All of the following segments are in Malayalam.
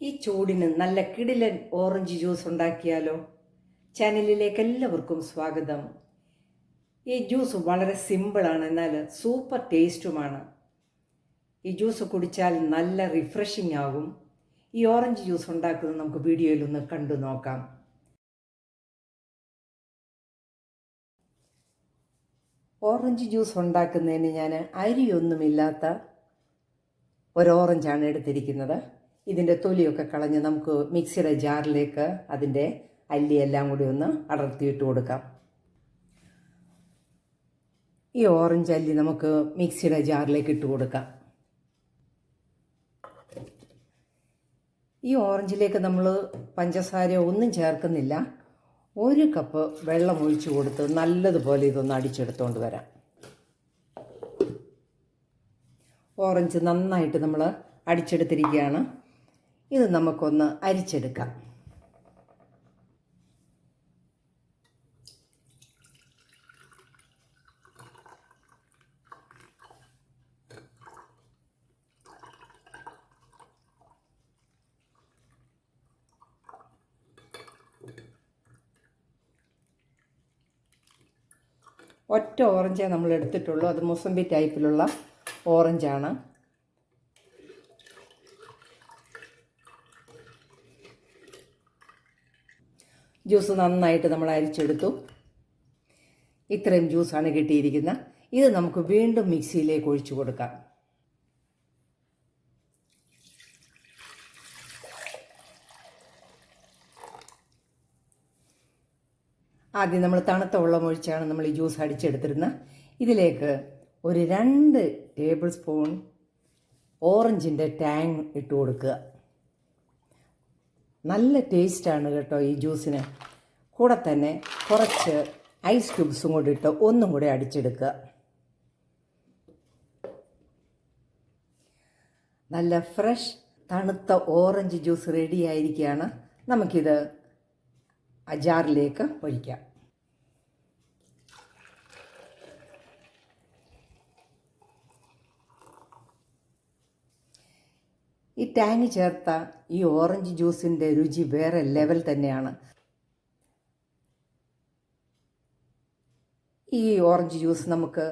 ഈ ചൂടിന് നല്ല കിടിലൻ ഓറഞ്ച് ജ്യൂസ് ഉണ്ടാക്കിയാലോ? ചാനലിലേക്ക് എല്ലാവർക്കും സ്വാഗതം. ഈ ജ്യൂസ് വളരെ സിമ്പിളാണ്, എന്നാൽ സൂപ്പർ ടേസ്റ്റുമാണ്. ഈ ജ്യൂസ് കുടിച്ചാൽ നല്ല റിഫ്രഷിംഗ് ആകും. ഈ ഓറഞ്ച് ജ്യൂസ് ഉണ്ടാക്കുന്നത് നമുക്ക് വീഡിയോയിൽ ഒന്ന് കണ്ടു നോക്കാം. ഓറഞ്ച് ജ്യൂസ് ഉണ്ടാക്കുന്നതിന് ഞാൻ അരിയൊന്നുമില്ലാത്ത ഒരു ഓറഞ്ചാണ് എടുത്തിരിക്കുന്നത്. ഇതിൻ്റെ തൊലിയൊക്കെ കളഞ്ഞ് നമുക്ക് മിക്സിയുടെ ജാറിലേക്ക് അതിൻ്റെ അല്ലിയെല്ലാം കൂടി ഒന്ന് അടർത്തിയിട്ട് കൊടുക്കാം. ഈ ഓറഞ്ച് അല്ലി നമുക്ക് മിക്സിയുടെ ജാറിലേക്ക് ഇട്ട് കൊടുക്കാം. ഈ ഓറഞ്ചിലേക്ക് നമ്മൾ പഞ്ചസാര ഒന്നും ചേർക്കുന്നില്ല. 1 കപ്പ് വെള്ളം ഒഴിച്ച് കൊടുത്ത് നല്ലതുപോലെ ഇതൊന്ന് അടിച്ചെടുത്തുകൊണ്ട് വരാം. ഓറഞ്ച് നന്നായിട്ട് നമ്മൾ അടിച്ചെടുത്തിരിക്കുകയാണ്. ഇത് നമുക്കൊന്ന് അരിച്ചെടുക്കാം. ഒറ്റ ഓറഞ്ചേ നമ്മൾ എടുത്തിട്ടുള്ളൂ. അത് മുസംബി ടൈപ്പിലുള്ള ഓറഞ്ചാണ്. ജ്യൂസ് നന്നായിട്ട് നമ്മൾ അരിച്ചെടുത്തു. ഇത്രയും ജ്യൂസാണ് കിട്ടിയിരിക്കുന്നത്. ഇത് നമുക്ക് വീണ്ടും മിക്സിയിലേക്ക് ഒഴിച്ചു കൊടുക്കാം. ആദ്യം നമ്മൾ തണുത്ത വെള്ളം ഒഴിച്ചാണ് നമ്മൾ ഈ ജ്യൂസ് അടിച്ചെടുത്തിരുന്നത്. ഇതിലേക്ക് ഒരു 2 ടേബിൾ സ്പൂൺ ഓറഞ്ചിൻ്റെ ടാങ് ഇട്ട് കൊടുക്കുക. നല്ല ടേസ്റ്റാണ് കേട്ടോ ഈ ജ്യൂസിന്. കൂടെ തന്നെ കുറച്ച് ഐസ് ക്യൂബ്സും കൂടി ഇട്ട് ഒന്നും കൂടി അടിച്ചെടുക്കുക. നല്ല ഫ്രഷ് തണുത്ത ഓറഞ്ച് ജ്യൂസ് റെഡി ആയിരിക്കുകയാണ്. നമുക്കിത് ജാറിലേക്ക് ഒഴിക്കാം. ഈ ടാങ് ചേർത്ത ഈ ഓറഞ്ച് ജ്യൂസിൻ്റെ രുചി വേറെ ലെവൽ തന്നെയാണ്. ഈ ഓറഞ്ച് ജ്യൂസ് നമുക്ക്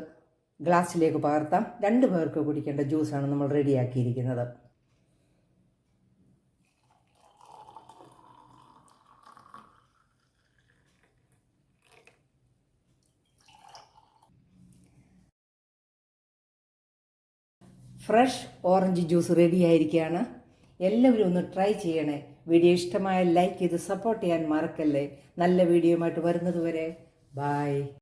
ഗ്ലാസ്സിലേക്ക് പകർത്താം. 2 പേർക്ക് കുടിക്കേണ്ട ജ്യൂസാണ് നമ്മൾ റെഡിയാക്കിയിരിക്കുന്നത്. ഫ്രഷ് ഓറഞ്ച് ജ്യൂസ് റെഡി ആയിരിക്കുകയാണ്. എല്ലാവരും ഒന്ന് ട്രൈ ചെയ്യണേ. വീഡിയോ ഇഷ്ടമായ ലൈക്ക് ചെയ്ത് സപ്പോർട്ട് ചെയ്യാൻ മറക്കല്ലേ. നല്ല വീഡിയോയുമായിട്ട് വരുന്നത് വരെ ബൈ.